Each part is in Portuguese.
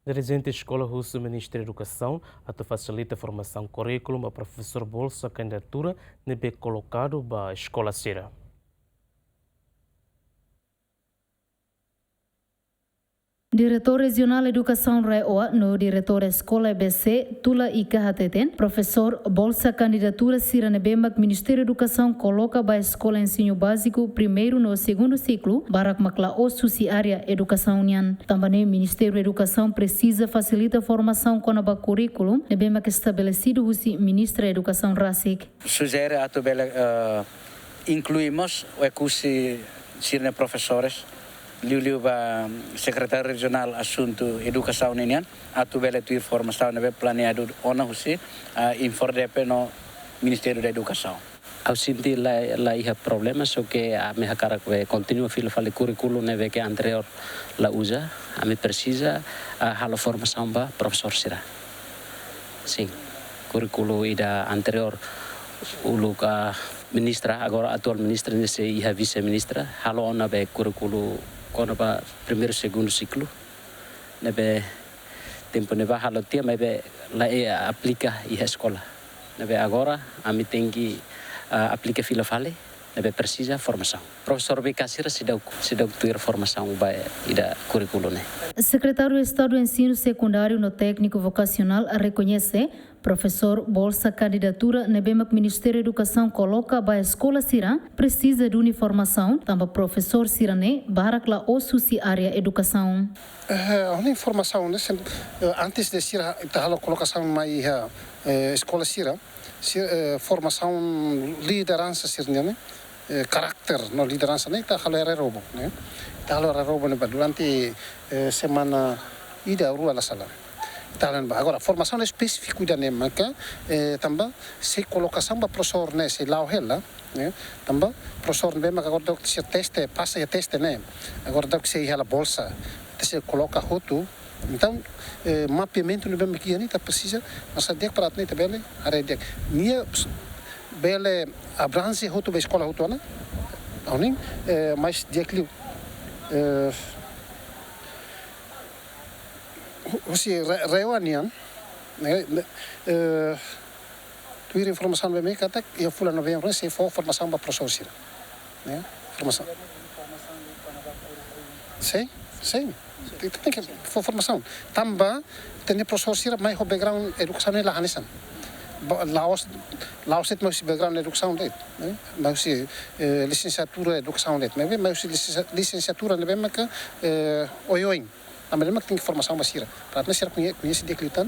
Dirigente da Escola Russa, Ministro da Educação, até facilita a formação currículo a professor bolsa candidatura nebe colocado para a escola Sira. Diretor Regional Educação REOA no Diretor Escola EBC, Tula Ikahateten, professor bolsa candidatura Sira Nebemak Ministério da Educação coloca para a Escola Ensino Básico primeiro no segundo ciclo, barak makla osusi área Educação União. Também Ministério da Educação precisa facilitar a formação com a currículo, Nebemak estabelecido o Ministro da Educação Rasik. Sugere a incluímos o curso Sira professores Liu secretário regional assunto educação união atubele tu formação nebe planeado ona husi infordepe no Ministério da Educação. Au sinti la iha problema so que a me hakara que continua filo fale currículo nebe que anterior la usa a me precisa halo formação ba professor Sira. Sim, currículo ida anterior uluka ministra agora atual ministra nesse iha vice ministra halo ona be currículo quando para primeiro e segundo ciclo, nebe tempo neba halo tia nebe lá aplica e escola, nebe agora a mim tem que aplica fila fale, nebe precisa formação. Professor Becasira se deu ter formação vai ida currículo né. Secretário de Estado do Ensino Secundário no Técnico Vocacional reconhece professor bolsa candidatura Nebemak Ministério da Educação coloca para a escola Sira precisa de uniformação, também professor Sirane barakla osusi área educação. A informação né, antes de Sira a colocação na escola Sira, formação liderança Sira né, caráter no liderança né, tá halo era robo né, tá halo era robo né durante semana ida rua la sala. Agora, formação específica da NEMACA, também se colocação para professor né, se lá o ela, também professor NEMACA agora dá que se teste, passa e teste né, agora dá que se ela bolsa, se coloca roto, então mapeamento no bem que a precisa, mas a dia para a neta bele, a rede, minha bele abrange roto da escola roto né, aonim, mas dia que Você reunião, tu ir informação bem me kata eu fui lá no bem se for formação para professor Sira, né? Formação. Sim. Tem que for formação. Também tem professor Sira mais o background educação é lá hanesan. Laos é mais background educação dele, né? Mas licenciatura educação dele, mas licenciatura não é mais que oioin. A melhor que tem formação basira. Para nós conhece de clitan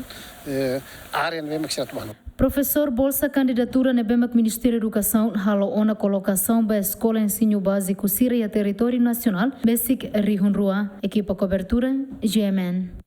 a área não é mais que será Professor bolsa candidatura Nebemak Ministério da Educação halo ona colocação para a Escola Ensino Básico Sira e Território Nacional Basic Rihunrua, equipa cobertura GMN.